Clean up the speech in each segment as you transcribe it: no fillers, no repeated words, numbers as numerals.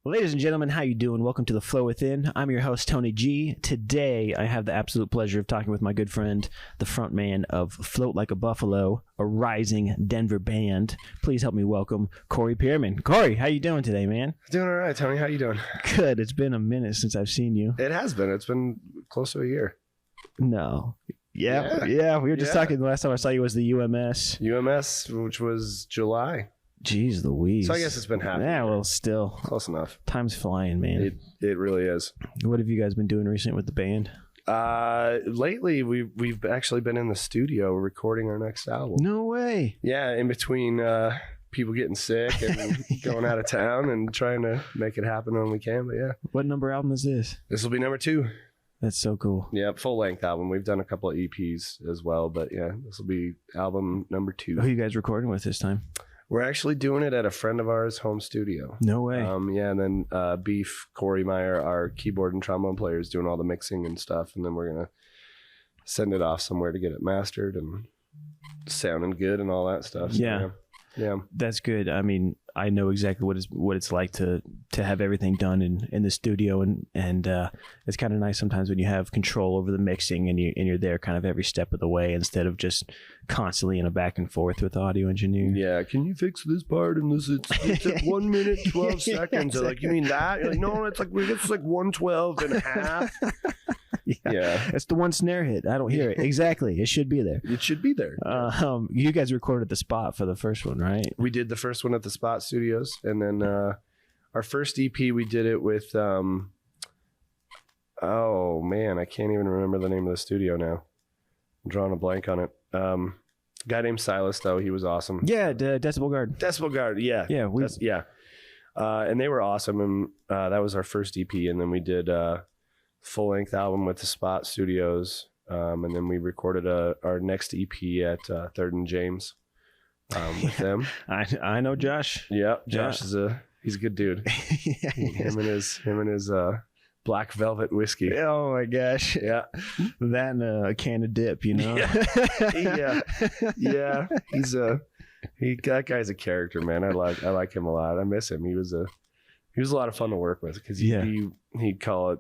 Ladies and gentlemen, how you doing? Welcome to The Flow Within. I'm your host, Tony G. Today, I have the absolute pleasure of talking with my good friend, the frontman of Float Like a Buffalo, a rising Denver band. Please help me welcome Cory Pearman. Cory, how you doing today, man? Doing all right, Tony. How you doing? Good. It's been a minute since I've seen you. It has been. It's been close to a year. No. Yeah. We were just talking. The last time I saw you was the UMS. UMS, which was July. Jeez Louise. So I guess it's been half. Yeah, well, still. Close enough. Time's flying, man. It really is. What have you guys been doing recently with the band? Lately, we've actually been in the studio recording our next album. No way. Yeah, in between people getting sick and going out of town and trying to make it happen when we can. But yeah. What number album is this? This will be number 2. That's so cool. Yeah, full-length album. We've done a couple of EPs as well. But yeah, this will be album number 2. Who are you guys recording with this time? We're actually doing it at a friend of ours' home studio. No way. Yeah, and then Beef, Corey Meyer, our keyboard and trombone player, is doing all the mixing and stuff. And then we're going to send it off somewhere to get it mastered and sounding good and all that stuff. So, yeah. That's good. I mean, I know exactly what it's like to have everything done in the studio, and it's kind of nice sometimes when you have control over the mixing and you're there kind of every step of the way instead of just constantly in a back and forth with the audio engineer. Yeah, can you fix this part and this? It's at 1 minute 12 seconds. Exactly. Like, you mean that? You're like, no, it's like 112 and a half. Yeah, it's the one snare hit. I don't hear it. Exactly. It should be there. It should be there. You guys recorded the Spot for the first one, right? We did the first one at the Spot Studios, and then our first EP we did it with oh man, I can't even remember the name of the studio now. I'm drawing a blank on it. Guy named Silas, though, he was awesome. Yeah, Decibel Guard. Decibel Guard, yeah. And they were awesome, and that was our first EP, and then we did full-length album with the Spot Studios, and then we recorded our next EP at 3rd and James with them. I know Josh. Yeah, Josh he's a good dude. Yeah, him and his Black Velvet whiskey. Oh my gosh. Yeah. That and a can of dip, you know? Yeah. That guy's a character, man. I like him a lot. I miss him. He was a lot of fun to work with because he'd call it,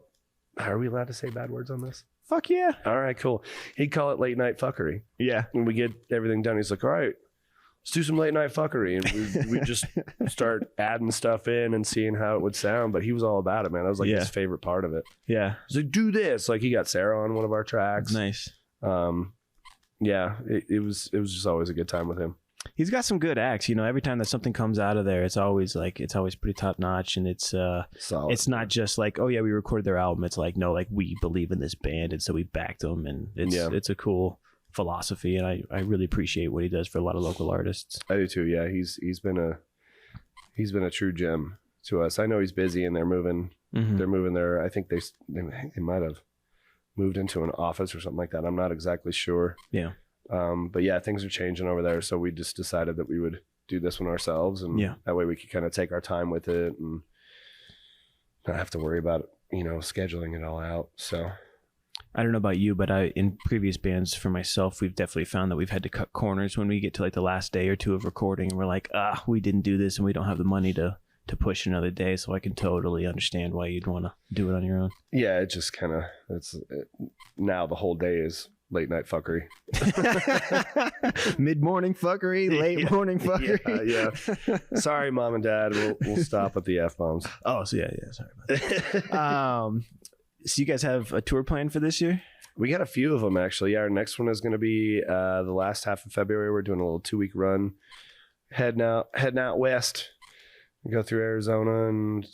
are we allowed to say bad words on this? Fuck yeah. All right, cool. He'd call it late night fuckery. Yeah. When we get everything done, he's like, all right, let's do some late night fuckery. And we just start adding stuff in and seeing how it would sound. But he was all about it, man. That was like his favorite part of it. Yeah. He's like, do this. Like, he got Sarah on one of our tracks. Nice. Yeah, it was just always a good time with him. He's got some good acts, you know. Every time that something comes out of there, it's always pretty top notch, and it's solid. It's not just like, oh yeah, we recorded their album. It's like, no, like, we believe in this band, and so we backed them, and it's a cool philosophy, and I really appreciate what he does for a lot of local artists. I do too. Yeah, he's been a true gem to us. I know he's busy, and they're moving. Mm-hmm. They're moving there. I think they might have moved into an office or something like that. I'm not exactly sure. Yeah. But yeah, things are changing over there. So we just decided that we would do this one ourselves. And that way we could kind of take our time with it and not have to worry about, scheduling it all out. So I don't know about you, but in previous bands for myself, we've definitely found that we've had to cut corners when we get to like the last day or two of recording. And we're like, we didn't do this and we don't have the money to push another day. So I can totally understand why you'd want to do it on your own. Yeah. It just kind of, now the whole day is late night fuckery. Mid-morning fuckery, late morning fuckery. Yeah. Sorry, Mom and Dad. We'll stop at the F-bombs. Oh, so yeah. Sorry about that. So you guys have a tour plan for this year? We got a few of them, actually. Yeah, our next one is going to be the last half of February. We're doing a little 2-week run. Heading out west. We go through Arizona and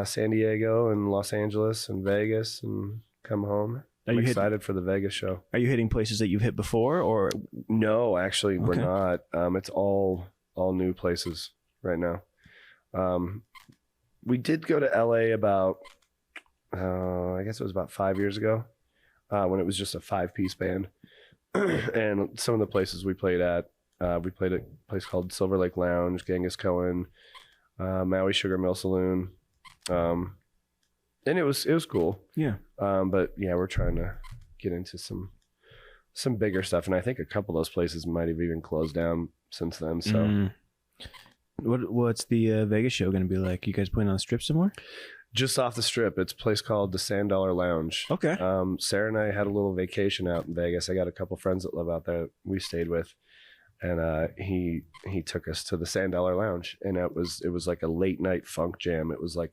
San Diego and Los Angeles and Vegas and come home. I'm excited for the Vegas show. Are you hitting places that you've hit before, or no? Actually, we're not. It's all new places right now. We did go to LA about, I guess it was about 5 years ago, when it was just a 5-piece band, and some of the places we played at, we played at a place called Silver Lake Lounge, Genghis Cohen, Maui Sugar Mill Saloon. And it was cool. Yeah. But yeah, we're trying to get into some bigger stuff. And I think a couple of those places might have even closed down since then. So What's the Vegas show going to be like? You guys playing on the strip somewhere? Just off the strip. It's a place called the $Sand Lounge. Okay. Sarah and I had a little vacation out in Vegas. I got a couple friends that live out there we stayed with. And he took us to the $Sand Lounge. And it was like a late night funk jam. It was like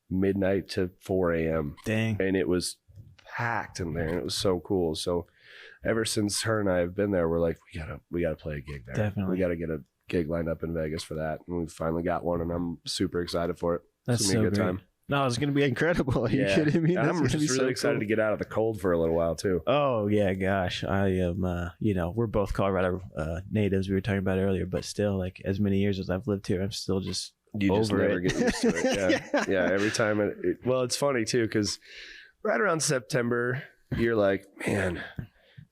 midnight to 4 a.m. Dang. And it was packed in there. And it was so cool. So ever since her and I have been there, we're like, we gotta play a gig there. Definitely. We gotta get a gig lined up in Vegas for that. And we finally got one, and I'm super excited for it. That's it's gonna be a good great. time. No, it's going to be incredible. Are you kidding me? I'm just really excited to get out of the cold for a little while too. Oh yeah, gosh, I am. We're both Colorado natives. We were talking about earlier, but still, like as many years as I've lived here, I'm still just You just over never it. get used to it. Yeah. Every time well, it's funny too, because right around September, you're like, man,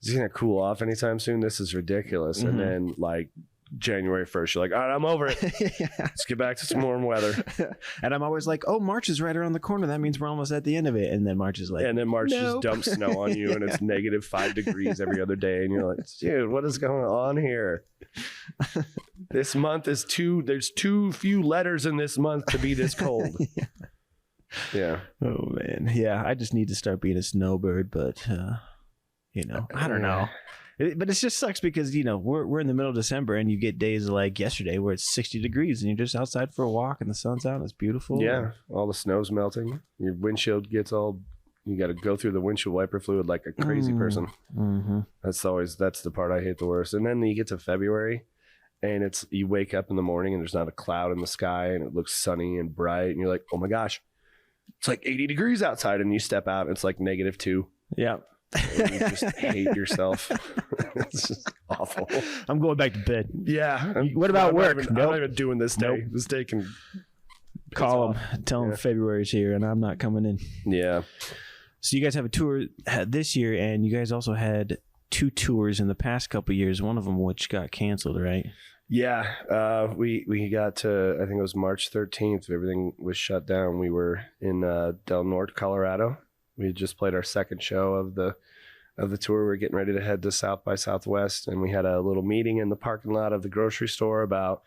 is it gonna cool off anytime soon? This is ridiculous. And then like January 1st, you're like, all right, I'm over it. Let's get back to some warm weather. And I'm always like, oh, March is right around the corner. That means we're almost at the end of it. And then March is like, And then March nope. just dumps snow on you, and it's negative 5 degrees every other day. And you're like, dude, what is going on here? This month is there's too few letters in this month to be this cold. Yeah. Oh man. Yeah. I just need to start being a snowbird, but I don't know. But it just sucks because, we're in the middle of December and you get days like yesterday where it's 60 degrees and you're just outside for a walk and the sun's out and it's beautiful. Yeah. All the snow's melting. Your windshield gets you got to go through the windshield wiper fluid like a crazy person. Mm-hmm. That's the part I hate the worst. And then you get to February and you wake up in the morning and there's not a cloud in the sky and it looks sunny and bright. And you're like, oh my gosh, it's like 80 degrees outside. And you step out and it's like -2. Yeah. And you just hate yourself. It's just awful. I'm going back to bed. Yeah. What about work? I'm not even doing this day. Nope. This day can Call them. Tell them February's here and I'm not coming in. Yeah. So you guys have a tour this year and you guys also had 2 tours in the past couple of years, one of them which got canceled, right? Yeah. We got to, I think it was March 13th. Everything was shut down. We were in Del Norte, Colorado. We had just played our second show of the tour. We were getting ready to head to South by Southwest, and we had a little meeting in the parking lot of the grocery store about,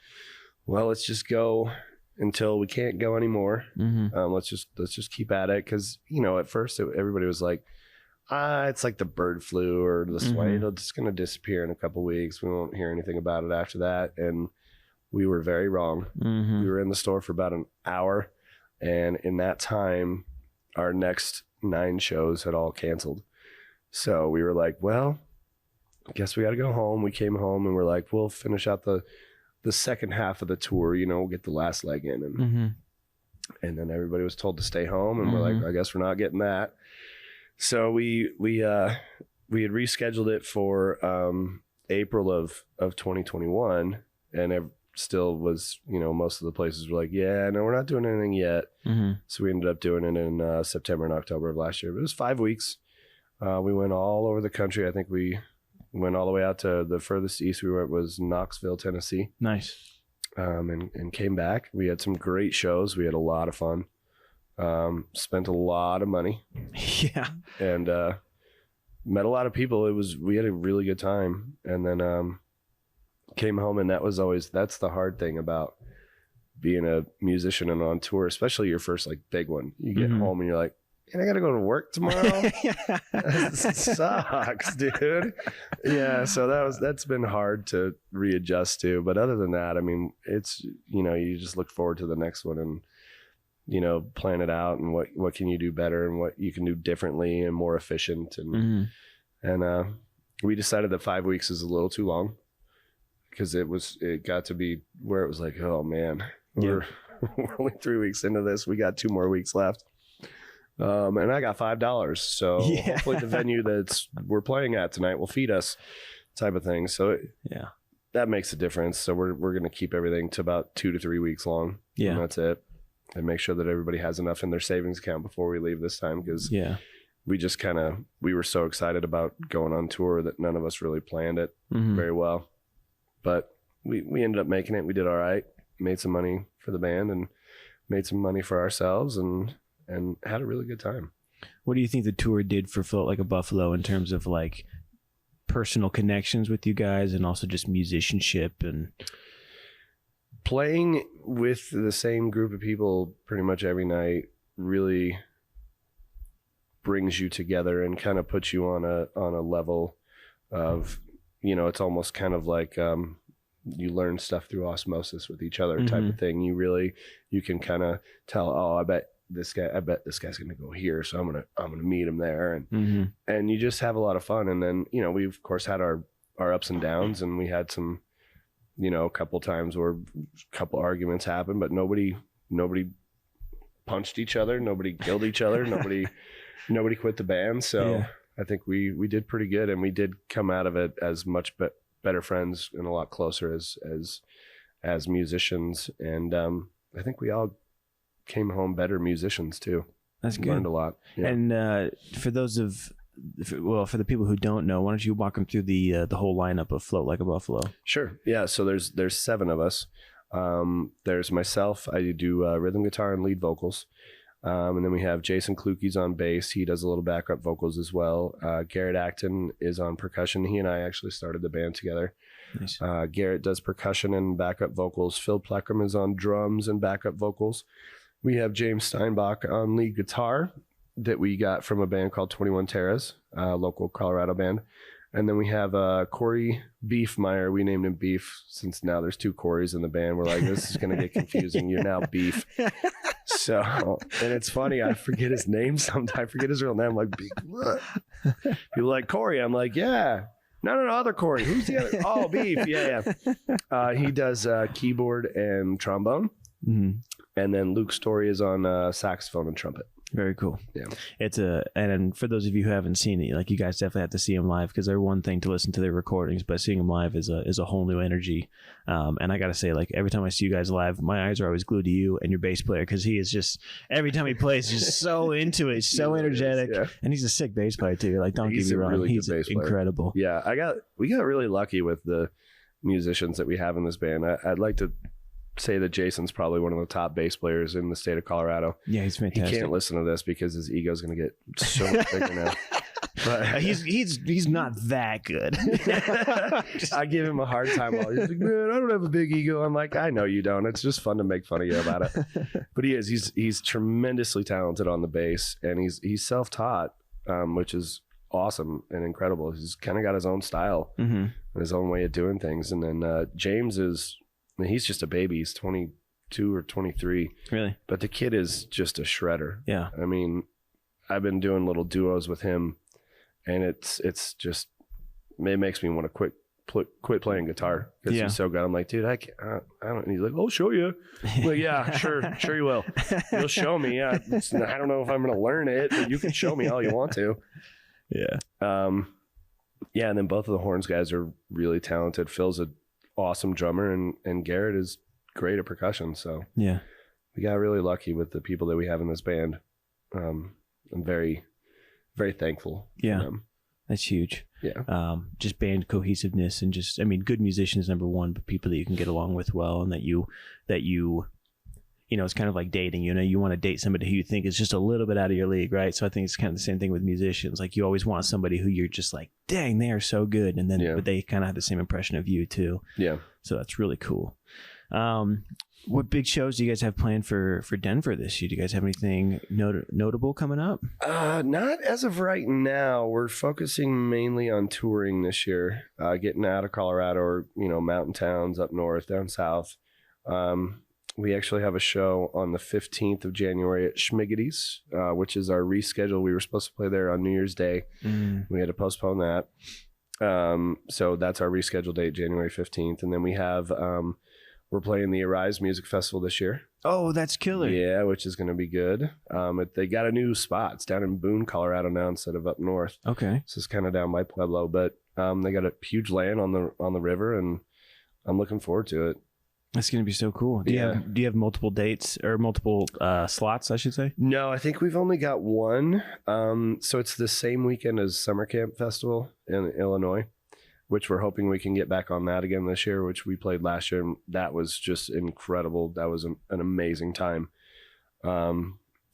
well, let's just go until we can't go anymore. Mm-hmm. Let's just keep at it, because at first everybody was like, it's like the bird flu or the swine. It's just going to disappear in a couple of weeks. We won't hear anything about it after that, and we were very wrong. Mm-hmm. We were in the store for about an hour, and in that time, our next 9 shows had all canceled. So we were like, well, I guess we got to go home. We came home and we're like, we'll finish out the second half of the tour, we'll get the last leg in. And then everybody was told to stay home, and we're like, I guess we're not getting that. So we had rescheduled it for April of 2021, and it still was, most of the places were like, yeah, no, we're not doing anything yet. So we ended up doing it in September and October of last year. But it was 5 weeks. We went all over the country. I think we went all the way out to the furthest east we went was Knoxville, Tennessee. Nice. And came back. We had some great shows. We had a lot of fun. Spent a lot of money. Yeah. And met a lot of people. We had a really good time. And then came home, and that's the hard thing about being a musician and on tour, especially your first like big one. You get home and you're like, man, I gotta go to work tomorrow. That sucks, dude. Yeah, so that's been hard to readjust to. But other than that, I mean, it's you just look forward to the next one and plan it out and what can you do better and what you can do differently and more efficient. And we decided that 5 weeks is a little too long, because it got to be where it was like, oh man, we're only 3 weeks into this. We got 2 more weeks left. And I got $5. So hopefully the venue we're playing at tonight will feed us, type of thing. So that makes a difference. So we're going to keep everything to about 2 to 3 weeks long. Yeah. And that's it. And make sure that everybody has enough in their savings account before we leave this time. Because we were so excited about going on tour that none of us really planned it very well. But we ended up making it. We did all right. Made some money for the band and made some money for ourselves and had a really good time. What do you think the tour did for Float Like a Buffalo in terms of like personal connections with you guys and also just musicianship? And playing with the same group of people pretty much every night really brings you together and kind of puts you on a level of, you know, it's almost kind of like you learn stuff through osmosis with each other type of thing. You can kind of tell, oh, I bet this guy's gonna go here, so I'm gonna meet him there, and you just have a lot of fun. And then, you know, we of course had our ups and downs, and we had some, you know, a couple times where a couple arguments happened, but nobody punched each other, nobody killed each other, nobody quit the band. So I think we did pretty good, and we did come out of it as much better friends and a lot closer as musicians. And I think we all came home better musicians too. That's good. Learned a lot. Yeah. And for the people who don't know, why don't you walk them through the whole lineup of Float Like a Buffalo? Sure. Yeah. So there's 7 of us. There's myself. I do rhythm guitar and lead vocals. And then we have Jason Kluke's on bass. He does a little backup vocals as well. Garrett Acton is on percussion. He and I actually started the band together. Nice. Garrett does percussion and backup vocals. Phil Pleckham is on drums and backup vocals. We have James Steinbach on lead guitar that we got from a band called 21 Terras, a local Colorado band. And then we have Cory Beefmeyer. We named him Beef since now there's 2 Corys in the band. We're like, this is going to get confusing. You're now Beef. So, and it's funny, I forget his name sometimes. I forget his real name. I'm like, Beef. People like, Cory. I'm like, yeah. No, other Cory. Who's the other? Oh, Beef. Yeah. He does keyboard and trombone. Mm-hmm. And then Luke Story is on saxophone and trumpet. Very cool. Yeah. And for those of you who haven't seen it, like, you guys definitely have to see them live, because they're one thing to listen to their recordings, but seeing them live is a whole new energy. And I got to say, like, every time I see you guys live, my eyes are always glued to you and your bass player, because he is just, every time he plays, just so into it, so energetic. Yeah. And he's a sick bass player too. Like, don't get me wrong, really he's incredible. Yeah. We got really lucky with the musicians that we have in this band. I'd like to say that Jason's probably one of the top bass players in the state of Colorado. Yeah, he's fantastic. He can't listen to this because his ego's going to get so much bigger now. But he's not that good. I give him a hard time. He's like, man, I don't have a big ego. I'm like, I know you don't. It's just fun to make fun of you about it. But he is. He's tremendously talented on the bass, and he's self-taught, which is awesome and incredible. He's kind of got his own style and his own way of doing things. And then James is. I mean, he's just a baby. He's 22 or 23. Really? But the kid is just a shredder. Yeah. I mean, I've been doing little duos with him, and it's just, it makes me want to quit playing guitar because he's so good. I'm like, dude, I don't. And he's like, I'll show you. I'm like, yeah, sure you will. You'll show me. I don't know if I'm going to learn it, but you can show me all you want to. Yeah. Yeah, and then both of the horns guys are really talented. Phil's a awesome drummer, and Garrett is great at percussion. So yeah, we got really lucky with the people that we have in this band. I'm very, very thankful. Yeah, for them. That's huge. Yeah. Just band cohesiveness, and just, I mean, good musicians, number one, but people that you can get along with well, and that you know, it's kind of like dating. You know, you want to date somebody who you think is just a little bit out of your league, right? So I think it's kind of the same thing with musicians. Like, you always want somebody who you're just like, dang, they are so good, and then but they kind of have the same impression of you too. Yeah. So that's really cool. What big shows do you guys have planned for Denver this year? Do you guys have anything notable coming up? Not as of right now. We're focusing mainly on touring this year, getting out of Colorado, or, you know, mountain towns up north, down south. We actually have a show on the 15th of January at Schmiggety's, which is our reschedule. We were supposed to play there on New Year's Day. We had to postpone that. So that's our rescheduled date, January 15th. And then we have, we're playing the Arise Music Festival this year. Oh, that's killer. Yeah, which is going to be good. They got a new spot. It's down in Boone, Colorado now instead of up north. Okay. So it's kind of down by Pueblo, but they got a huge land on the river, and I'm looking forward to it. That's going to be so cool. Do you have multiple dates, or multiple slots, I should say? No, I think we've only got one. So it's the same weekend as Summer Camp Festival in Illinois, which we're hoping we can get back on that again this year, which we played last year. And that was just incredible. That was an amazing time.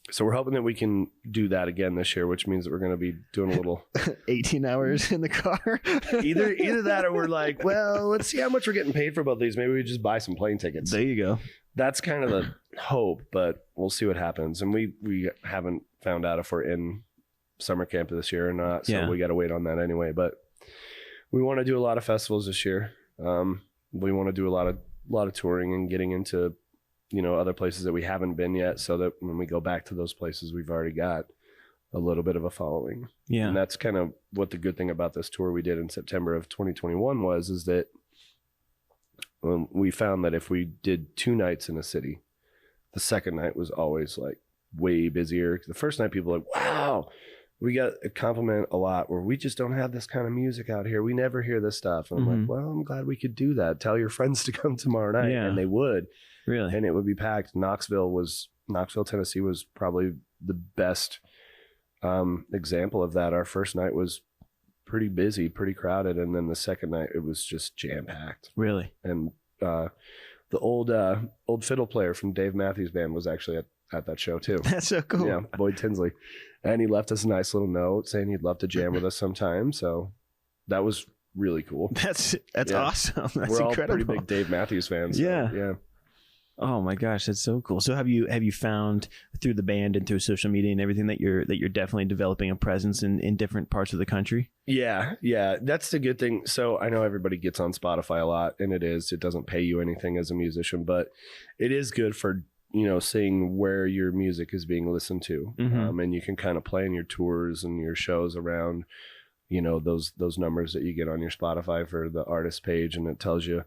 So we're hoping that we can do that again this year, which means that we're going to be doing a little 18 hours in the car. either that, or we're like, well, let's see how much we're getting paid for both these. Maybe we just buy some plane tickets. There you go. That's kind of the hope, but we'll see what happens. And we haven't found out if we're in summer camp this year or not. So we got to wait on that anyway. But we want to do a lot of festivals this year. We want to do a lot of touring and getting into, other places that we haven't been yet, so that when we go back to those places, we've already got a little bit of a following. Yeah. And that's kind of what the good thing about this tour we did in September of 2021 is that we found that if we did 2 nights in a city, the second night was always like way busier. The first night people were like, wow, we got a compliment a lot where we just don't have this kind of music out here. We never hear this stuff. And I'm like, well, I'm glad we could do that. Tell your friends to come tomorrow night. Yeah. And they would. Really? And it would be packed. Knoxville, Tennessee was probably the best example of that. Our first night was pretty busy, pretty crowded. And then the second night, it was just jam-packed. Really? And the old fiddle player from Dave Matthews Band was actually at that show too. That's so cool. Yeah, Boyd Tinsley. And he left us a nice little note saying he'd love to jam with us sometime. So that was really cool. That's awesome. That's We're incredible. all pretty big Dave Matthews fans. So, yeah. Oh my gosh, that's so cool. So have you found through the band and through social media and everything that you're definitely developing a presence in different parts of the country? Yeah. That's the good thing. So I know everybody gets on Spotify a lot, and it doesn't pay you anything as a musician, but it is good for seeing where your music is being listened to. And you can kind of plan your tours and your shows around, those numbers that you get on your Spotify for the artist page. And it tells you,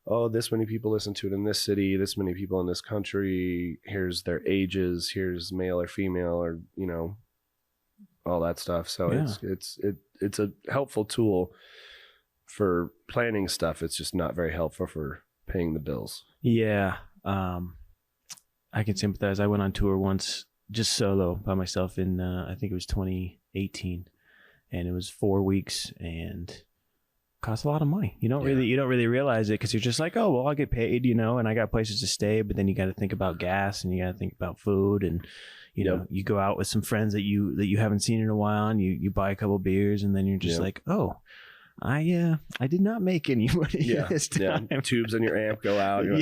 oh, this many people listen to it in this city, this many people in this country, here's their ages, here's male or female, or, all that stuff. So it's a helpful tool for planning stuff. It's just not very helpful for paying the bills. Yeah. I can sympathize. I went on tour once just solo by myself in I think it was 2018, and it was 4 weeks and cost a lot of money. You don't really realize it because you're just like, oh well, I'll get paid, and I got places to stay, but then you got to think about gas and you got to think about food, and you go out with some friends that you haven't seen in a while, and you buy a couple beers, and then you're just like, oh, I did not make any money this time. Yeah. Tubes on your amp go out. You're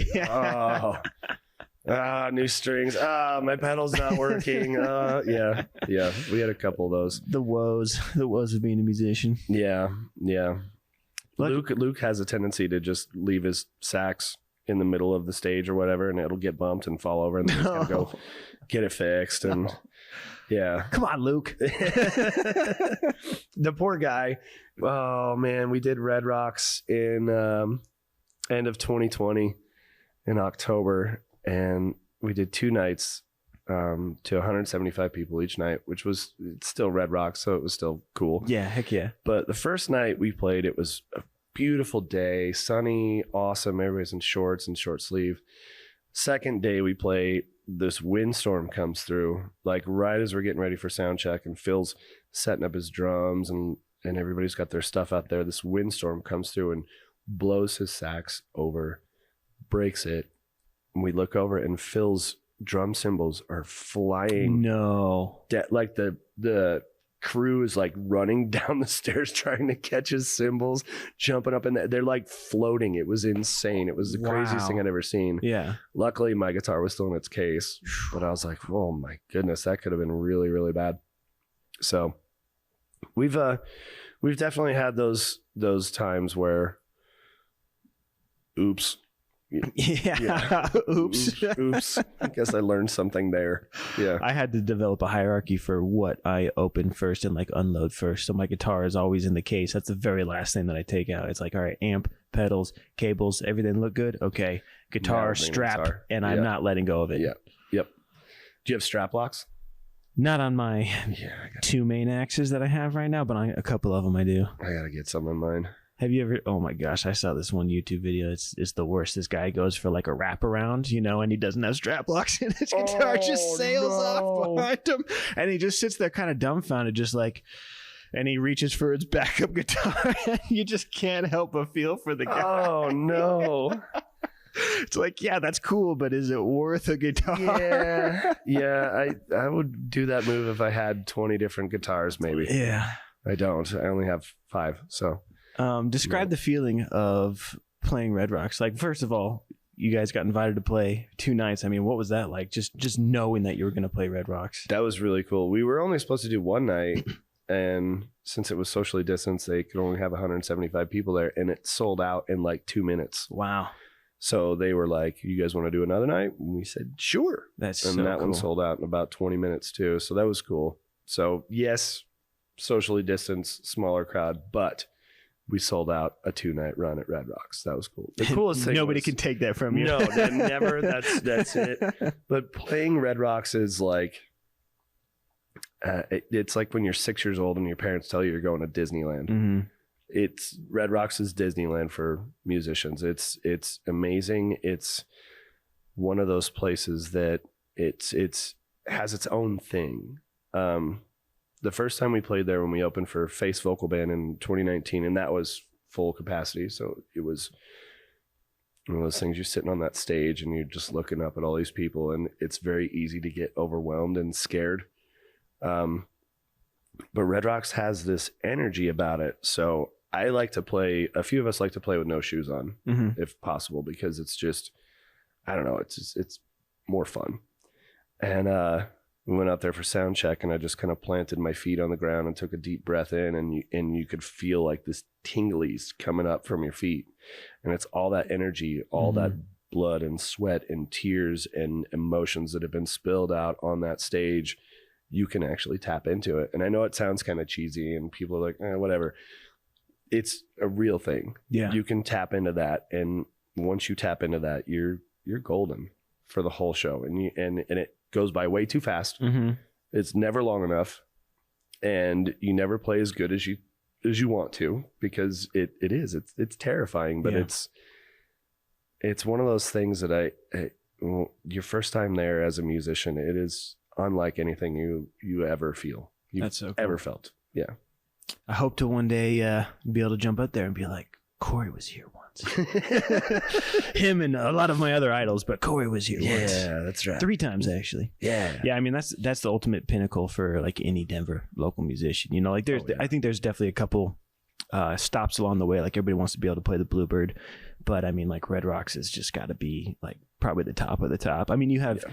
like, new strings. My pedal's not working. Yeah. We had a couple of those. The woes of being a musician. Yeah. Luke has a tendency to just leave his sax in the middle of the stage or whatever, and it'll get bumped and fall over, and then he's got to go get it fixed. And yeah. Come on, Luke. The poor guy. Oh man, we did Red Rocks in end of 2020 in October, and we did 2 nights to 175 people each night, which was still Red Rocks, so it was still cool. Yeah, heck yeah. But the first night we played, it was a beautiful day, sunny, awesome. Everybody's in shorts and short sleeve. Second day we play, this windstorm comes through, like right as we're getting ready for sound check, and Phil's setting up his drums and everybody's got their stuff out there. This windstorm comes through and blows his sax over, breaks it. And we look over and Phil's drum cymbals are flying. No. Like the crew is like running down the stairs trying to catch his cymbals, jumping up in they're like floating. It was insane. It was the craziest thing I'd ever seen. Yeah. Luckily my guitar was still in its case, but I was like, oh my goodness, that could have been really, really bad. So we've definitely had those times where oops. Yeah. Oops. I guess I learned something there. Yeah. I had to develop a hierarchy for what I open first and like unload first. So my guitar is always in the case. That's the very last thing that I take out. It's like, all right, amp, pedals, cables, everything look good. Okay. Guitar, strap, and I'm not letting go of it. Yep. Do you have strap locks? Not on my 2 main axes that I have right now, but on a couple of them I do. I gotta get some on mine. Have you ever? Oh my gosh, I saw this one YouTube video. It's the worst. This guy goes for like a wraparound, and he doesn't have strap locks in his guitar. Just sails off behind him, and he just sits there kind of dumbfounded, just like. And he reaches for his backup guitar, and you just can't help but feel for the guy. Oh no! It's like, yeah, that's cool, but is it worth a guitar? Yeah. I would do that move if I had 20 different guitars, maybe. Yeah. I don't. I only have 5. So, describe the feeling of playing Red Rocks. Like, first of all, you guys got invited to play 2 nights. I mean, what was that like? Just knowing that you were going to play Red Rocks. that was really cool. We were only supposed to do 1 night, and since it was socially distanced, they could only have 175 people there, and it sold out in like 2 minutes. Wow. So they were like, "You guys want to do another night?" And we said, "Sure." That's And so that cool. one sold out in about 20 minutes too. So that was cool. So yes, socially distanced, smaller crowd, but we sold out a 2-night run at Red Rocks. That was cool. The coolest thing Nobody was, can take that from you. No, never. That's it. But playing Red Rocks is like, it's like when you're 6 years old and your parents tell you you're going to Disneyland. Mm-hmm. It's Red Rocks is Disneyland for musicians. It's amazing. It's one of those places that it's has its own thing. The first time we played there when we opened for Face Vocal Band in 2019, and that was full capacity. So it was one of those things, you're sitting on that stage and you're just looking up at all these people, and it's very easy to get overwhelmed and scared. But Red Rocks has this energy about it. So I like to play, a few of us like to play with no shoes on, if possible, because it's just, I don't know, it's more fun. And we went out there for sound check, and I just kind of planted my feet on the ground and took a deep breath in, and you could feel like this tinglies coming up from your feet. And it's all that energy, all that blood and sweat and tears and emotions that have been spilled out on that stage. You can actually tap into it. And I know it sounds kind of cheesy and people are like, whatever. It's a real thing. Yeah. You can tap into that. And once you tap into that, you're golden for the whole show. And it goes by way too fast. Mm-hmm. It's never long enough. And you never play as good as you want to, because it's terrifying, but it's one of those things that your first time there as a musician, it is unlike anything you ever feel. That's so cool. Ever felt. Yeah. I hope to one day be able to jump up there and be like, Cory was here once. Him and a lot of my other idols, but Cory was here once. Yeah, that's right. 3 times actually. Yeah. Yeah, I mean that's the ultimate pinnacle for like any Denver local musician. You know, like I think there's definitely a couple stops along the way. Like everybody wants to be able to play the Bluebird, but I mean like Red Rocks has just got to be like probably the top of the top. I mean you have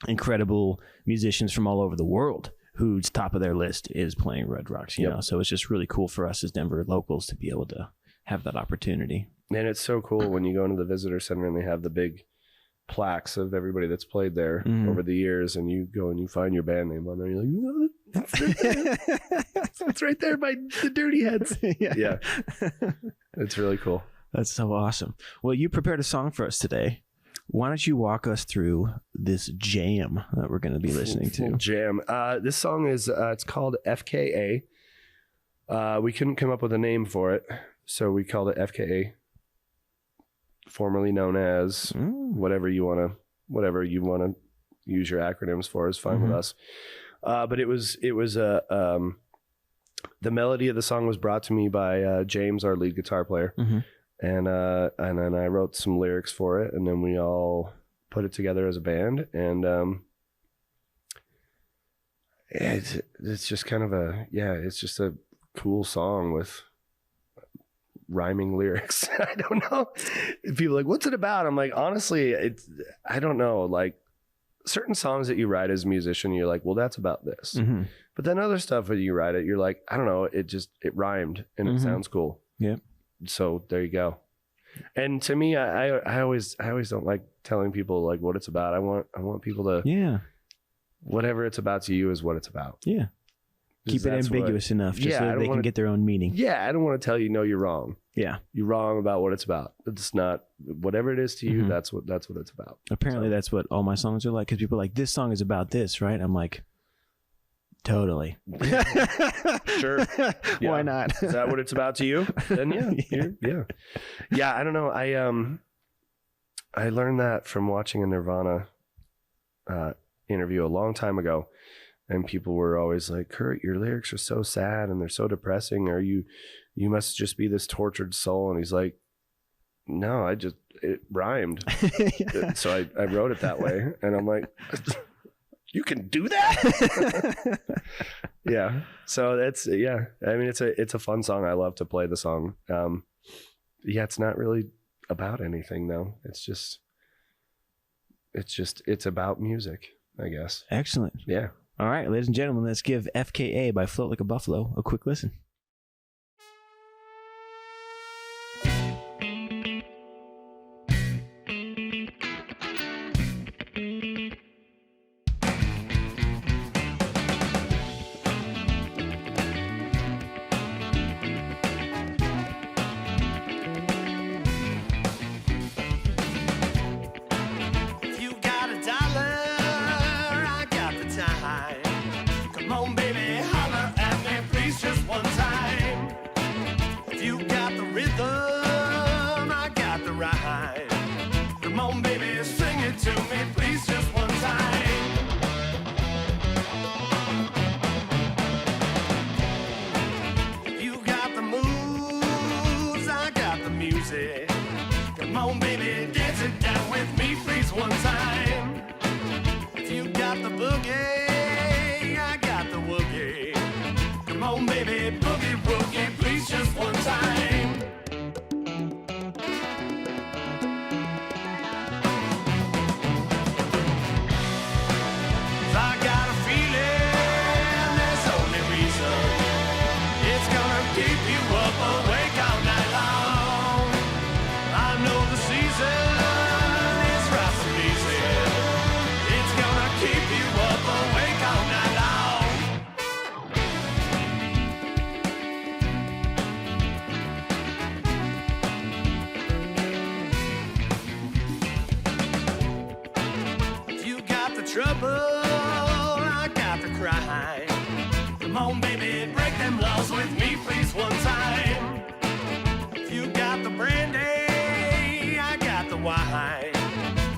incredible musicians from all over the world whose top of their list is playing Red Rocks, you know? So it's just really cool for us as Denver locals to be able to have that opportunity. And it's so cool when you go into the visitor center and they have the big plaques of everybody that's played there over the years, and you go and you find your band name on there. You're like, it's right there by the Dirty Heads. Yeah. It's really cool. That's so awesome. Well, you prepared a song for us today. Why don't you walk us through this jam that we're going to be listening to? Jam. This song is, it's called FKA. We couldn't come up with a name for it, so we called it FKA, formerly known as whatever you want to use your acronyms for is fine with us. But it was the melody of the song was brought to me by James, our lead guitar player. And then I wrote some lyrics for it, and then we all put it together as a band. And it's just kind of it's just a cool song with rhyming lyrics. I don't know. People are like, what's it about? I'm like, honestly, I don't know. Like certain songs that you write as a musician, you're like, well, that's about this. But then other stuff when you write it, you're like, I don't know. It rhymed and it sounds cool. Yeah. So there you go. And to me, I always don't like telling people like what it's about. I want people to whatever it's about to you is what it's about. Yeah. Keep it ambiguous enough just so they can get their own meaning. Yeah, I don't want to tell you no, you're wrong. Yeah. You're wrong about what it's about. It's not whatever it is to you, that's what it's about. Apparently that's what all my songs are like, because people are like, this song is about this, right? I'm like, totally. Sure. Yeah. Why not? Is that what it's about to you? Then yeah. I don't know. I learned that from watching a Nirvana interview a long time ago, and people were always like, Kurt, your lyrics are so sad and they're so depressing, or you must just be this tortured soul. And he's like, no, it rhymed. So I wrote it that way. And I'm like, you can do that? Yeah. So that's, yeah. I mean, it's a fun song. I love to play the song. Yeah, it's not really about anything though. It's about music, I guess. Excellent. Yeah. All right, ladies and gentlemen, let's give FKA by Float Like a Buffalo a quick listen. Come on, baby, dance it down with me, please, one time. If you got the boogie, I got the woogie. Come on, baby, boogie, woogie, please, just one time. I got a feeling there's only reason. It's gonna keep you up awake all night long. I know the season is right so easy. It's gonna keep you up awake all night long. If you got the trouble, I got the cry. Come on, baby, break them laws with me, please, one time. If you got the brandy, I got the wine.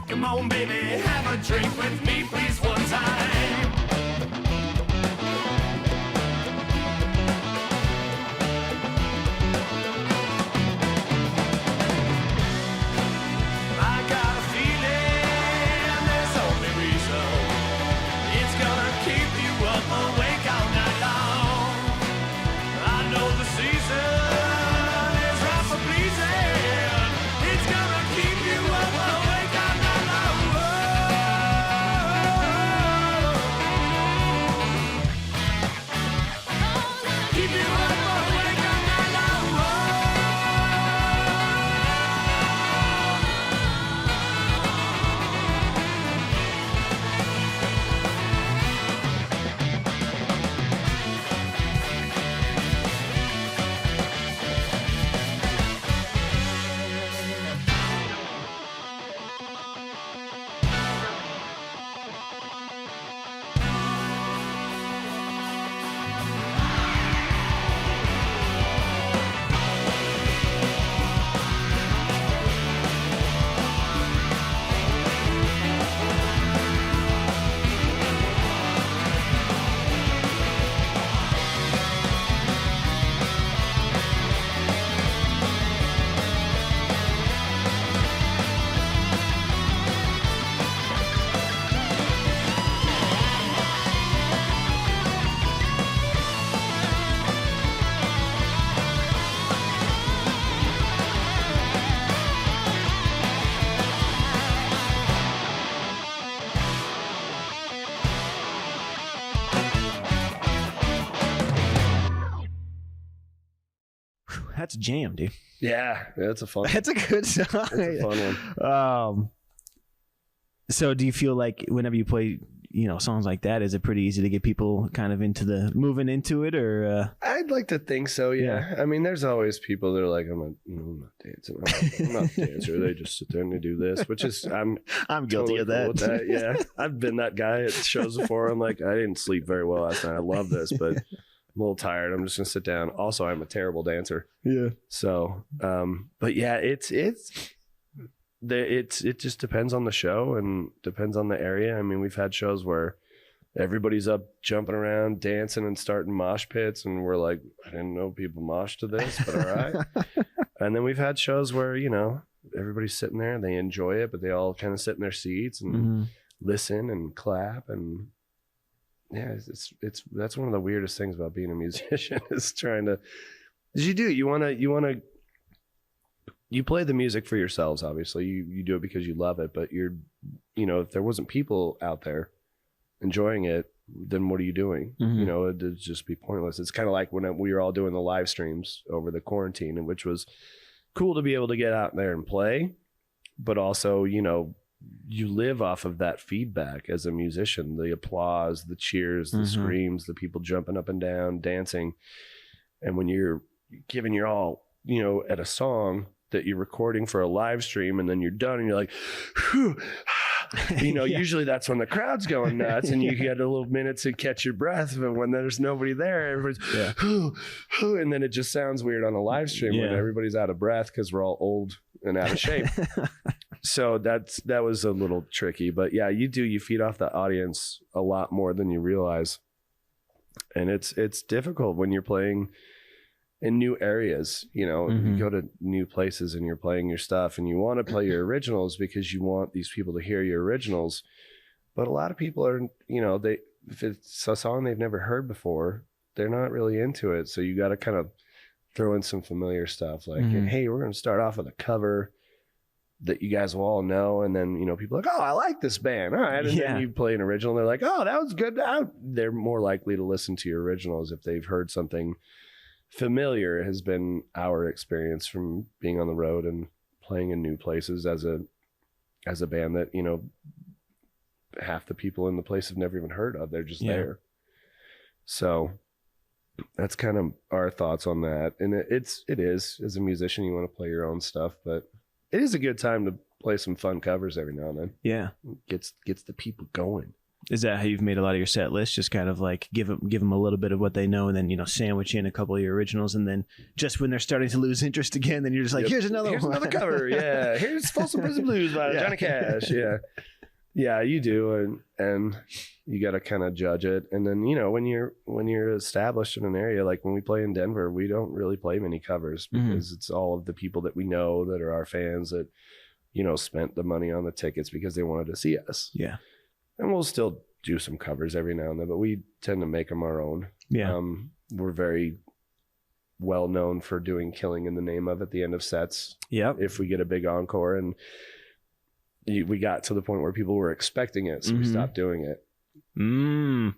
Come on, baby, have a drink with me, please, one time. I got a feeling there's only reason. It's gonna keep you up awake all night long. I know the season is right for pleasing. It's gonna keep you up awake all night long. Whoa. Keep you up awake all night long. That's a jam, dude. Yeah, that's a fun. That's a good song. That's a fun one. So do you feel like whenever you play, songs like that, is it pretty easy to get people kind of moving into it, or? I'd like to think so. Yeah. I mean, there's always people that are like, I'm not dancing. I'm not a dancer. They just sit there and they do this, which is I'm guilty totally of cool that. with that. Yeah, I've been that guy at shows before. I'm like, I didn't sleep very well last night. I love this, but I'm a little tired. I'm just gonna sit down. Also, I'm a terrible dancer. Yeah. So, but yeah, it just depends on the show and depends on the area. I mean, we've had shows where everybody's up jumping around, dancing and starting mosh pits, and we're like, I didn't know people mosh to this, but all right. And then we've had shows where everybody's sitting there and they enjoy it, but they all kind of sit in their seats and listen and clap. And yeah, that's one of the weirdest things about being a musician is trying to, you play the music for yourselves. Obviously you do it because you love it, but if there wasn't people out there enjoying it, then what are you doing? It'd just be pointless. It's kind of like when we were all doing the live streams over the quarantine, which was cool to be able to get out there and play, but also, you live off of that feedback as a musician, the applause, the cheers, the screams, the people jumping up and down, dancing. And when you're giving your all, at a song that you're recording for a live stream and then you're done and you're like, whew, usually that's when the crowd's going nuts and you get a little minute to catch your breath. But when there's nobody there, everybody's, and then it just sounds weird on a live stream when everybody's out of breath because we're all old and out of shape. So that was a little tricky, but yeah, you feed off the audience a lot more than you realize. And it's difficult when you're playing in new areas, you go to new places and you're playing your stuff and you want to play your originals because you want these people to hear your originals. But a lot of people are, if it's a song they've never heard before, they're not really into it. So you got to kind of throw in some familiar stuff like, hey, we're going to start off with a cover that you guys will all know. And then, people are like, oh, I like this band. All right. And then you play an original. And they're like, oh, that was good. They're more likely to listen to your originals if they've heard something familiar. Has been our experience from being on the road and playing in new places as a band that, half the people in the place have never even heard of. They're just there. So that's kind of our thoughts on that. And it is, as a musician, you want to play your own stuff, but it is a good time to play some fun covers every now and then. Yeah. Gets the people going. Is that how you've made a lot of your set list? Just kind of like give them a little bit of what they know and then, sandwich in a couple of your originals. And then just when they're starting to lose interest again, then you're just like, here's another cover. Yeah. Here's Folsom Prison Blues by Johnny Cash. Yeah. Yeah, you do. And you got to kind of judge it. And then, when you're established in an area, like when we play in Denver, we don't really play many covers because it's all of the people that we know that are our fans that, spent the money on the tickets because they wanted to see us. Yeah. And we'll still do some covers every now and then, but we tend to make them our own. Yeah. We're very well known for doing Killing in the Name of at the end of sets. Yeah. If we get a big encore, and we got to the point where people were expecting it, so we stopped doing it. And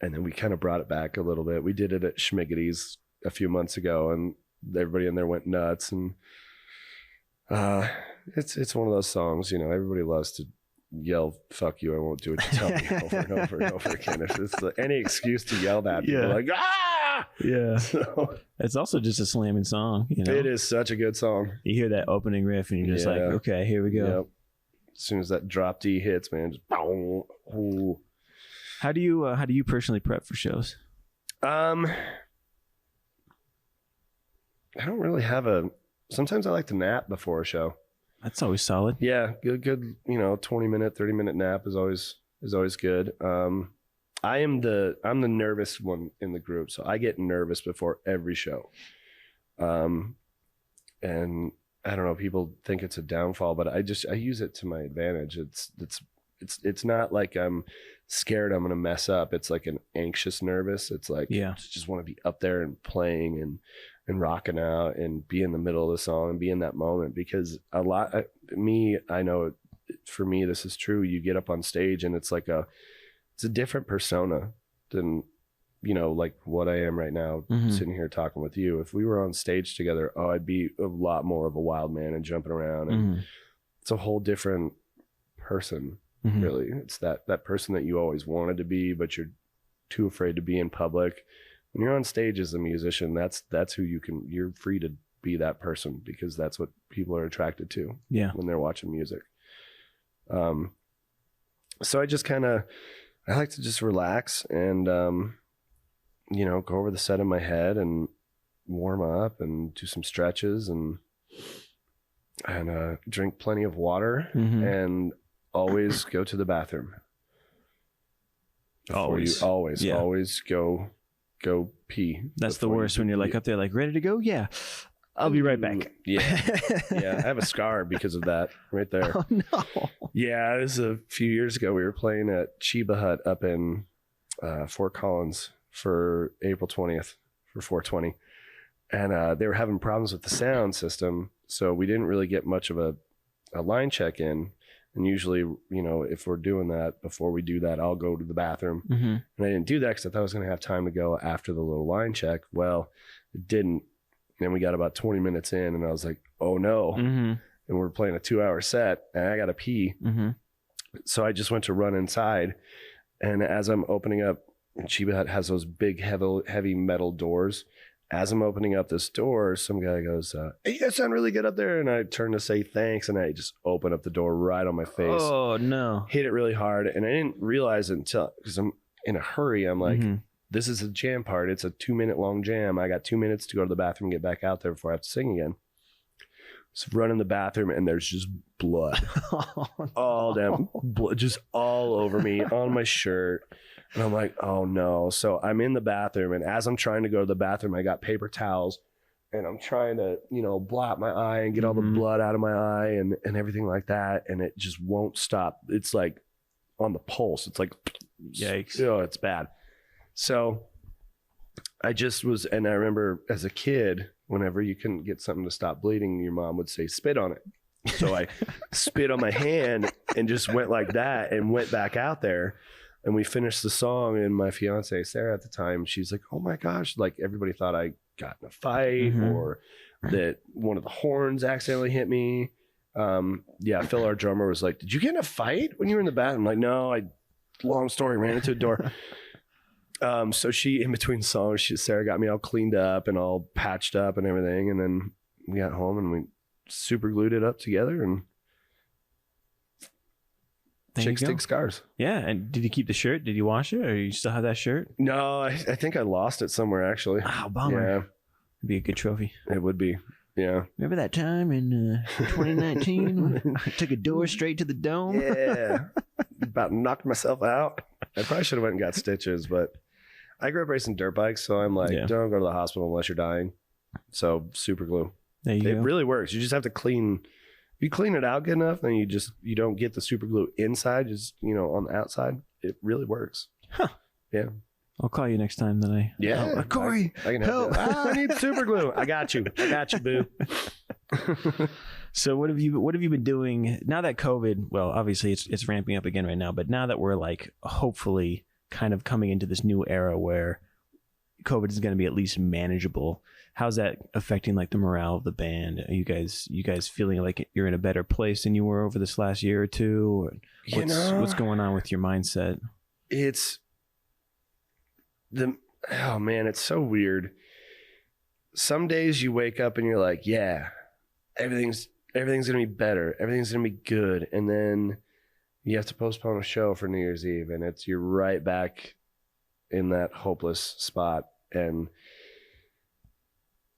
then we kind of brought it back a little bit. We did it at Schmiggety's a few months ago, and everybody in there went nuts. And it's one of those songs, everybody loves to yell "fuck you, I won't do what you tell me" over and over and over again. If it's any excuse to yell that, people are like, ah, yeah. So, it's also just a slamming song. It is such a good song. You hear that opening riff, and you're just like, okay, here we go. Yep. As soon as that drop D hits, man, just boom. Ooh. How do you personally prep for shows? I don't really have sometimes I like to nap before a show. That's always solid. Yeah, good 20-minute, 30-minute nap is always good. I'm the nervous one in the group, so I get nervous before every show. And I don't know, people think it's a downfall, but I use it to my advantage. It's not like I'm scared I'm going to mess up. It's like an anxious nervous. It's like, just want to be up there and playing and rocking out and be in the middle of the song and be in that moment, because I know for me, this is true. You get up on stage and it's a different persona than, like what I am right now, sitting here talking with you. If we were on stage together, I'd be a lot more of a wild man and jumping around, and it's a whole different person. Really. It's that person that you always wanted to be, but you're too afraid to be in public. When you're on stage as a musician, that's who you're free to be that person, because that's what people are attracted to when they're watching music. So I just I like to just relax and, go over the set in my head and warm up and do some stretches and drink plenty of water and always go to the bathroom. Always go pee. That's the worst when you're like up there, like ready to go. Yeah. I'll be right back. Yeah. Yeah. I have a scar because of that right there. Oh, no. Yeah. It was a few years ago. We were playing at Chiba Hut up in Fort Collins for April 20th for 420. And they were having problems with the sound system. So we didn't really get much of a line check in. And usually, you know, if we're doing that, before we do that, I'll go to the bathroom. Mm-hmm. And I didn't do that because I thought I was going to have time to go after the little line check. Well, it didn't. And we got about 20 minutes in and I was like, oh no. Mm-hmm. And we're playing a 2-hour set and I got to pee. Mm-hmm. So I just went to run inside. And as I'm opening up, Chiba Hut has those big, heavy metal doors. As I'm opening up this door, some guy goes, hey, you guys sound really good up there. And I turn to say thanks. And I just open up the door right on my face. Oh, no. Hit it really hard. And I didn't realize it until, because I'm in a hurry. I'm like, Mm-hmm. this is a jam part. It's a 2-minute long jam. I got 2 minutes to go to the bathroom and get back out there before I have to sing again. So run in the bathroom and there's just blood all down, just all over me, on my shirt. And I'm like, oh no. So I'm in the bathroom, and as I'm trying to go to the bathroom, I got paper towels and I'm trying to, you know, blot my eye and get all the blood out of my eye and everything like that. And it just won't stop. It's like on the pulse. It's like, Yikes. Oh, it's bad. So I just was, and I remember as a kid, whenever you couldn't get something to stop bleeding, your mom would say, spit on it. So I spit on my hand and just went like that and went back out there. And we finished the song, and my fiance, Sarah, at the time, she's like, oh my gosh, like everybody thought I got in a fight or that one of the horns accidentally hit me. Yeah, Phil, our drummer, was like, did you get in a fight when you were in the bathroom? I'm like, no, long story, ran into a door. So she, in between songs, Sarah got me all cleaned up and all patched up and everything. And then we got home and we super glued it up together, and chicks dig scars. Yeah. And did you keep the shirt? Did you wash it, or you still have that shirt? No, I think I lost it somewhere, actually. Oh, bummer. Yeah, It'd be a good trophy. it would be. Yeah. Remember that time in 2019 when I took a door straight to the dome? Yeah. About knocked myself out. I probably should have went and got stitches, but I grew up racing dirt bikes, so I'm like, don't go to the hospital unless you're dying. So super glue. There you It go. really works. You just have to clean. If you clean it out good enough, then you don't get the super glue inside, just, you know, on the outside. It really works. Huh. Yeah. I'll call you next time that I... Yeah. Oh, Cory, I can help. help. I need super glue. I got you, boo. So what have you been doing now that COVID, well, obviously it's ramping up again right now, but now that we're like hopefully kind of coming into this new era where COVID is going to be at least manageable, how's that affecting like the morale of the band? Are you guys feeling like you're in a better place than you were over this last year or two? Or what's going on with your mindset? Oh man, it's so weird. Some days you wake up and you're like, yeah, everything's gonna be better, everything's gonna be good, and then you have to postpone a show for New Year's Eve, and you're right back in that hopeless spot. And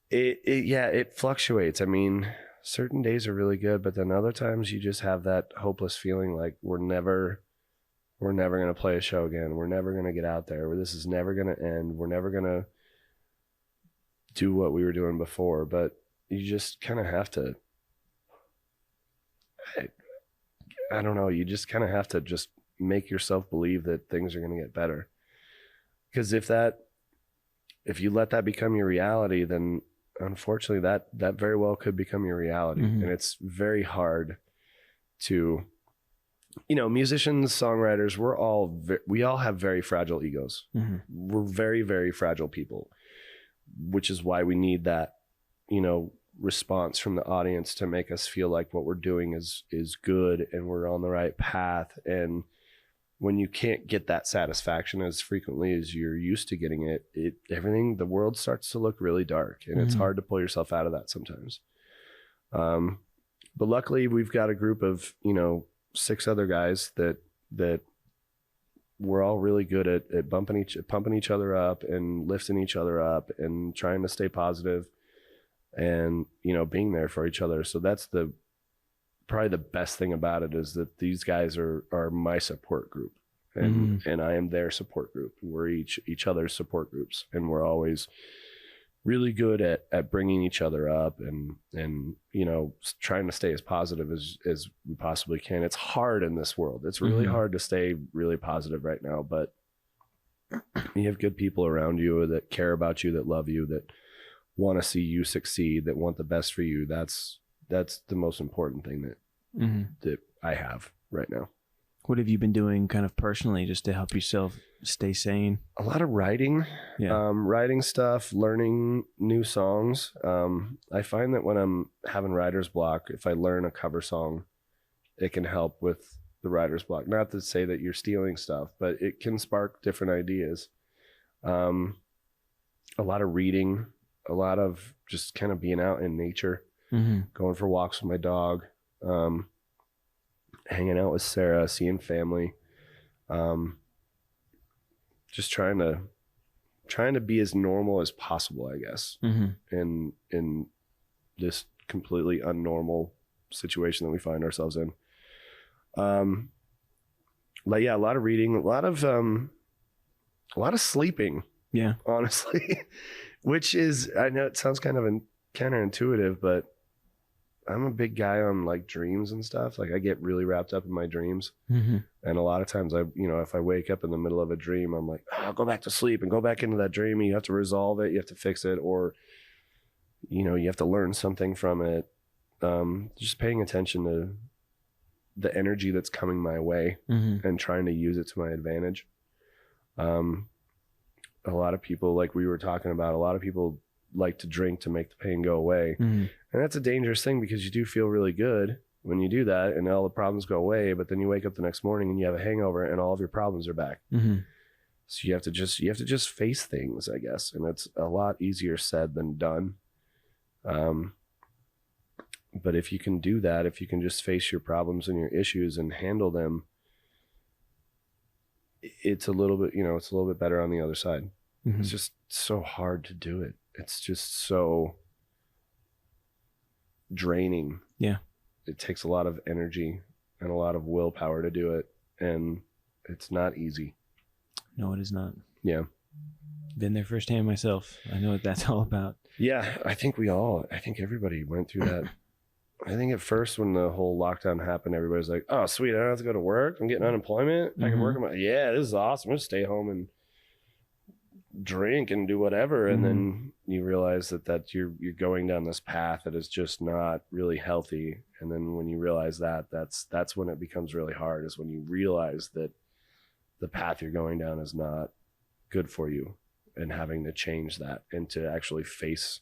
it fluctuates. I mean, certain days are really good, but then other times you just have that hopeless feeling like we're never going to play a show again. We're never going to get out there. This is never going to end. We're never going to do what we were doing before. But you just kind of have to, I don't know, you just kind of have to just make yourself believe that things are going to get better. Because if you let that become your reality, then unfortunately that very well could become your reality. Mm-hmm. And it's very hard to, you know, musicians, songwriters, we all have very fragile egos. Mm-hmm. We're very, very fragile people, which is why we need that, you know, response from the audience to make us feel like what we're doing is good and we're on the right path. And when you can't get that satisfaction as frequently as you're used to getting it, the world starts to look really dark, and it's hard to pull yourself out of that sometimes. But luckily we've got a group of, you know, 6 other guys that we're all really good at pumping each other up and lifting each other up and trying to stay positive and, you know, being there for each other. So that's probably the best thing about it, is that these guys are my support group, and I am their support group. We're each other's support groups, and we're always really good at bringing each other up and trying to stay as positive as we possibly can. It's hard in this world. It's really hard to stay really positive right now, but you have good people around you that care about you, that love you, that want to see you succeed, that want the best for you. That's the most important thing that I have right now. What have you been doing kind of personally just to help yourself stay sane? A lot of writing, writing stuff, learning new songs. I find that when I'm having writer's block, if I learn a cover song, it can help with the writer's block. Not to say that you're stealing stuff, but it can spark different ideas. A lot of reading, a lot of just kind of being out in nature, going for walks with my dog, hanging out with Sarah, seeing family, just trying to be as normal as possible, I guess, in this completely unnormal situation that we find ourselves in. But yeah, a lot of reading, a lot of sleeping. Yeah, honestly, which is, I know it sounds kind of counterintuitive, but I'm a big guy on like dreams and stuff. Like I get really wrapped up in my dreams. And a lot of times if I wake up in the middle of a dream, I'm like, oh, go back to sleep and go back into that dream. And you have to resolve it. You have to fix it, or, you have to learn something from it. Just paying attention to the energy that's coming my way and trying to use it to my advantage. A lot of people, like we were talking about, a lot of people like to drink to make the pain go away. And that's a dangerous thing, because you do feel really good when you do that and all the problems go away, but then you wake up the next morning and you have a hangover and all of your problems are back. So you have to just face things, I guess. And it's a lot easier said than done. But if you can do that, if you can just face your problems and your issues and handle them, it's a little bit better on the other side. It's just so hard to do it. It's just so draining. Yeah. It takes a lot of energy and a lot of willpower to do it. And it's not easy. No, it is not. Yeah. Been there firsthand myself. I know what that's all about. Yeah. I think everybody went through that. I think at first when the whole lockdown happened, everybody's like, oh, sweet, I don't have to go to work. I'm getting unemployment. I can work. Yeah, this is awesome. I'm going to stay home and drink and do whatever. And then you realize that you're going down this path that is just not really healthy. And then when you realize that's when it becomes really hard, is when you realize that the path you're going down is not good for you, and having to change that and to actually face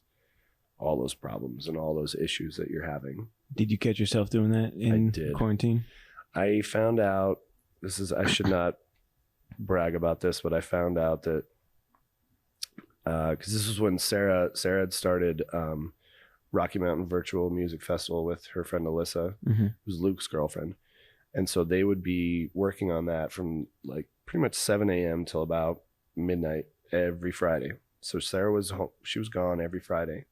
all those problems and all those issues that you're having. Did you catch yourself doing that in quarantine? I found out, I should not brag about this, but I found out that because this was when Sarah had started Rocky Mountain Virtual Music Festival with her friend Alyssa, who's Luke's girlfriend. And so they would be working on that from like pretty much 7 a.m. till about midnight every Friday. So Sarah was home, she was gone every Friday.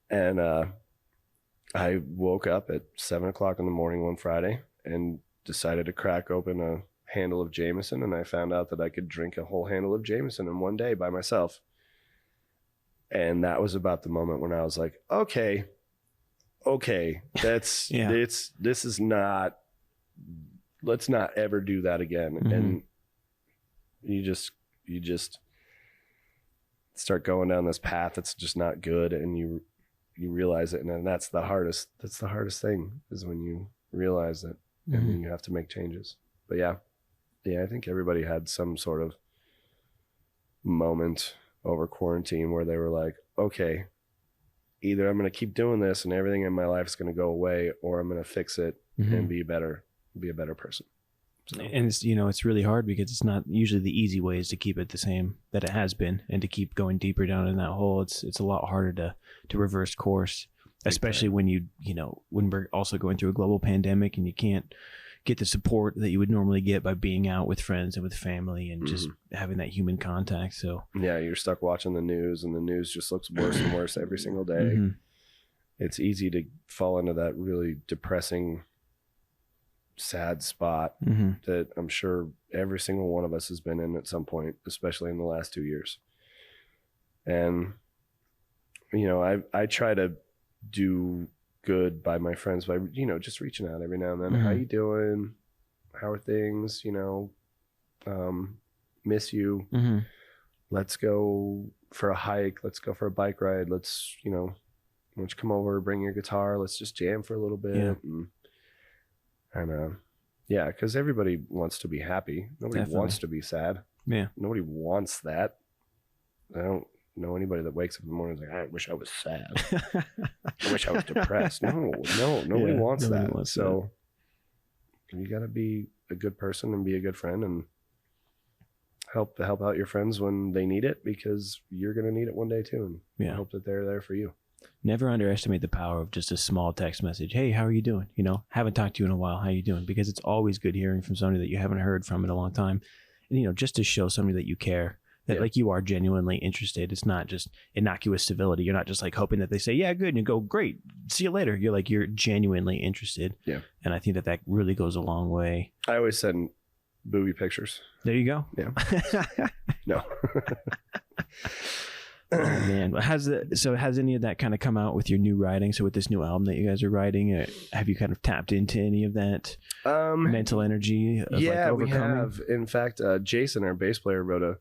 And I woke up at 7 o'clock in the morning one Friday and decided to crack open a handle of Jameson. And I found out that I could drink a whole handle of Jameson in one day by myself. And that was about the moment when I was like, okay, that's, this is not, let's not ever do that again. And you just start going down this path that's just not good, and you realize it. And then that's the hardest thing, is when you realize it and then you have to make changes. But yeah, I think everybody had some sort of moment over quarantine where they were like, okay, either I'm going to keep doing this and everything in my life is going to go away, or I'm going to fix it and be a better person. So. And it's, it's really hard, because it's not usually the easy way is to keep it the same that it has been, and to keep going deeper down in that hole. It's a lot harder to reverse course, especially when when we're also going through a global pandemic and you can't get the support that you would normally get by being out with friends and with family and just having that human contact. So yeah, you're stuck watching the news, and the news just looks worse and worse every single day. It's easy to fall into that really depressing, sad spot that I'm sure every single one of us has been in at some point, especially in the last 2 years. And you know, I try to do good by my friends by, you know, just reaching out every now and then. Mm-hmm. How you doing? How are things? You know, miss you. Mm-hmm. Let's go for a hike. Let's go for a bike ride. Let's, you know, why don't you come over, bring your guitar. Let's just jam for a little bit. Yeah. And yeah, because everybody wants to be happy. Nobody Definitely. wants to be sad. Yeah. Nobody wants that. I don't know anybody that wakes up in the morning and is like, I wish I was sad. I wish I was depressed. No, nobody wants nobody that. wants So you got to be a good person and be a good friend and help out your friends when they need it, because you're going to need it one day too. And Yeah. hope that they're there for you. Never underestimate the power of just a small text message. Hey, how are you doing? You know, haven't talked to you in a while. How you doing? Because it's always good hearing from somebody that you haven't heard from in a long time. And, you know, just to show somebody that you care, that like you are genuinely interested. It's not just innocuous civility. You're not just like hoping that they say, yeah, good. And you go, great. See you later. You're like, you're genuinely interested. Yeah. And I think that really goes a long way. I always send booby pictures. There you go. Yeah. No. Oh, man. Has any of that kind of come out with your new writing? So with this new album that you guys are writing, have you kind of tapped into any of that mental energy of yeah, like we overcoming? have. In fact, Jason, our bass player, wrote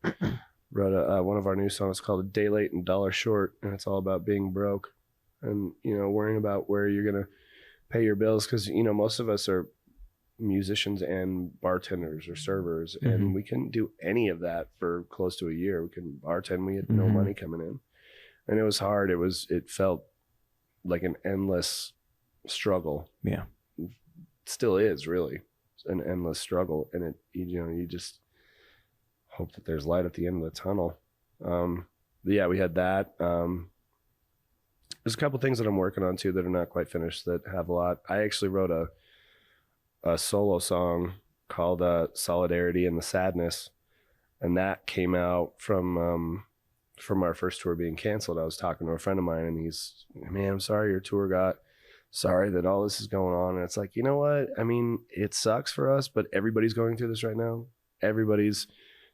one of our new songs called "A Day Late and Dollar Short," and it's all about being broke and, you know, worrying about where you're gonna pay your bills, because, you know, most of us are musicians and bartenders or servers, and we couldn't do any of that for close to a year. We couldn't bartend. We had no money coming in, and it was hard. It felt like an endless struggle. Yeah. It still is really an endless struggle, and you just hope that there's light at the end of the tunnel. But yeah, we had that. There's a couple things that I'm working on too that are not quite finished that have a lot. I actually wrote a solo song called Solidarity and the Sadness, and that came out from our first tour being canceled. I was talking to a friend of mine, and he's, man, I'm sorry your tour got, sorry that all this is going on. And it's like, you know what, I mean, it sucks for us, but everybody's going through this right now. Everybody's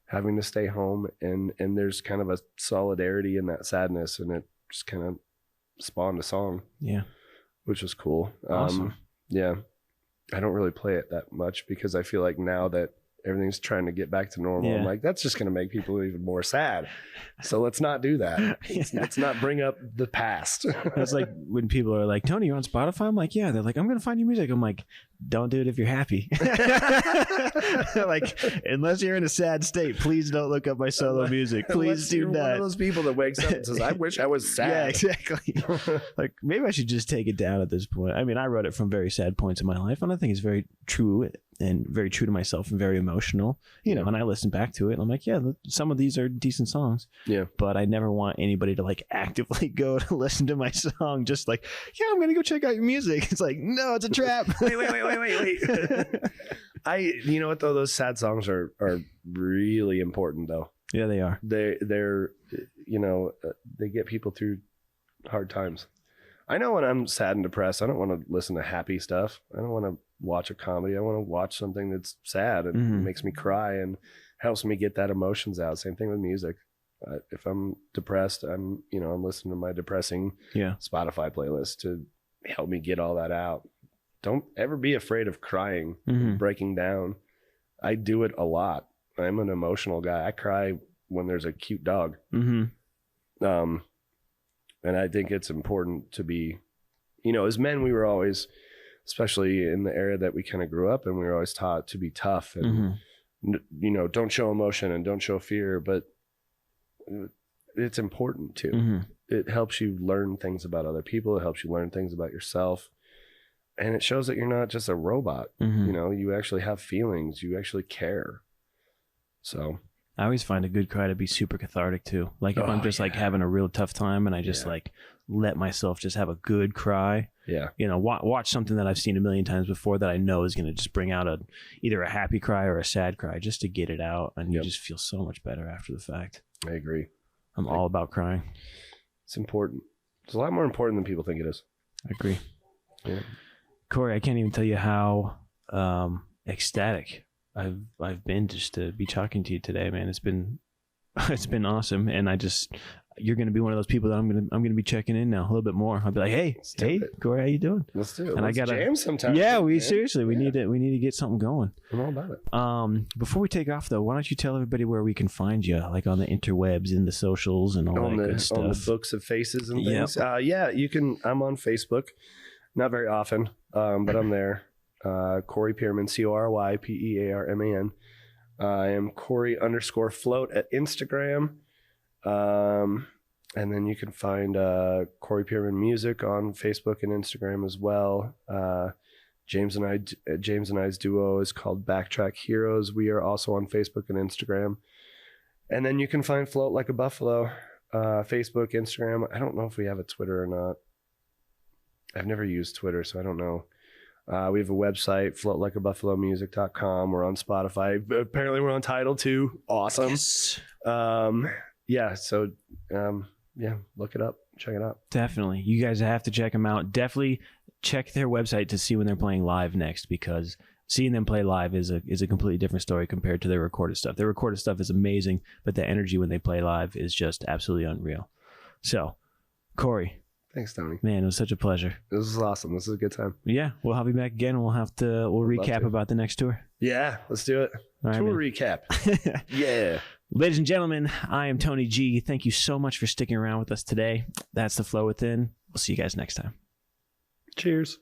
having to stay home, and there's kind of a solidarity in that sadness, and it just kind of spawned a song. Yeah. Which was cool. Awesome. Yeah. I don't really play it that much because I feel like now that everything's trying to get back to normal, I'm like, that's just going to make people even more sad. So let's not do that. Let's not bring up the past. That's like when people are like, Tony, you're on Spotify? I'm like, yeah. They're like, I'm going to find your music. I'm like, don't do it if you're happy. Like, unless you're in a sad state, please don't look up my solo music. Please do not. One of those people that wakes up and says, I wish I was sad. Yeah, exactly. Like, maybe I should just take it down at this point. I mean, I wrote it from very sad points in my life, and I think it's very true and very true to myself and very emotional, you know, and I listen back to it and I'm like, yeah, some of these are decent songs. Yeah. But I never want anybody to like actively go to listen to my song just like, yeah, I'm going to go check out your music. It's like, no, it's a trap. wait. You know what though? Those sad songs are really important though. Yeah, they are. They're, you know, they get people through hard times. I know when I'm sad and depressed, I don't want to listen to happy stuff. I don't want to watch a comedy. I want to watch something that's sad and makes me cry and helps me get that emotions out. Same thing with music. If I'm depressed, I'm listening to my depressing Spotify playlist to help me get all that out. Don't ever be afraid of crying, breaking down. I do it a lot. I'm an emotional guy. I cry when there's a cute dog. And I think it's important to be, you know, as men, we were always, especially in the era that we kind of grew up in, we were always taught to be tough and, you know, don't show emotion and don't show fear, but it's important too. It helps you learn things about other people. It helps you learn things about yourself. And it shows that you're not just a robot. You know, you actually have feelings. You actually care. So I always find a good cry to be super cathartic too. Like if I'm just like having a real tough time and I just like let myself just have a good cry. Yeah. You know, watch something that I've seen a million times before that I know is going to just bring out either a happy cry or a sad cry just to get it out. And you just feel so much better after the fact. I agree. I'm all about crying. It's important. It's a lot more important than people think it is. I agree. Yeah. Cory, I can't even tell you how ecstatic I've been just to be talking to you today, man. It's been awesome, and I just you're going to be one of those people that I'm going to be checking in now a little bit more. I'll be like, hey, Cory, how you doing? Let's do it. And Let's I got jam sometime. Yeah, we man. need to get something going. I'm all about it. Before we take off though, why don't you tell everybody where we can find you, like on the interwebs, in the socials, and all that good stuff. On the books of faces and things. Yeah, you can. I'm on Facebook, not very often, but I'm there. Cory Pearman, CoryPearman. I am Cory_float at Instagram. And then you can find Cory Pearman Music on Facebook and Instagram as well. James and I's duo is called Backtrack Heroes. We are also on Facebook and Instagram. And then you can find Float Like a Buffalo, Facebook, Instagram. I don't know if we have a Twitter or not. I've never used Twitter, so I don't know. We have a website, floatlikeabuffalomusic.com. We're on Spotify. Apparently we're on Tidal too. Awesome. Yes. So look it up. Check it out. Definitely. You guys have to check them out. Definitely check their website to see when they're playing live next, because seeing them play live is a completely different story compared to their recorded stuff. Their recorded stuff is amazing, but the energy when they play live is just absolutely unreal. So, Cory. Thanks, Tony. Man, it was such a pleasure. This was awesome. This is a good time. Yeah, we'll have you back again, and we'll recap about the next tour. Yeah, let's do it. All right, tour man. recap. Yeah. Ladies and gentlemen, I am Tony G. Thank you so much for sticking around with us today. That's The Flow Within. We'll see you guys next time. Cheers.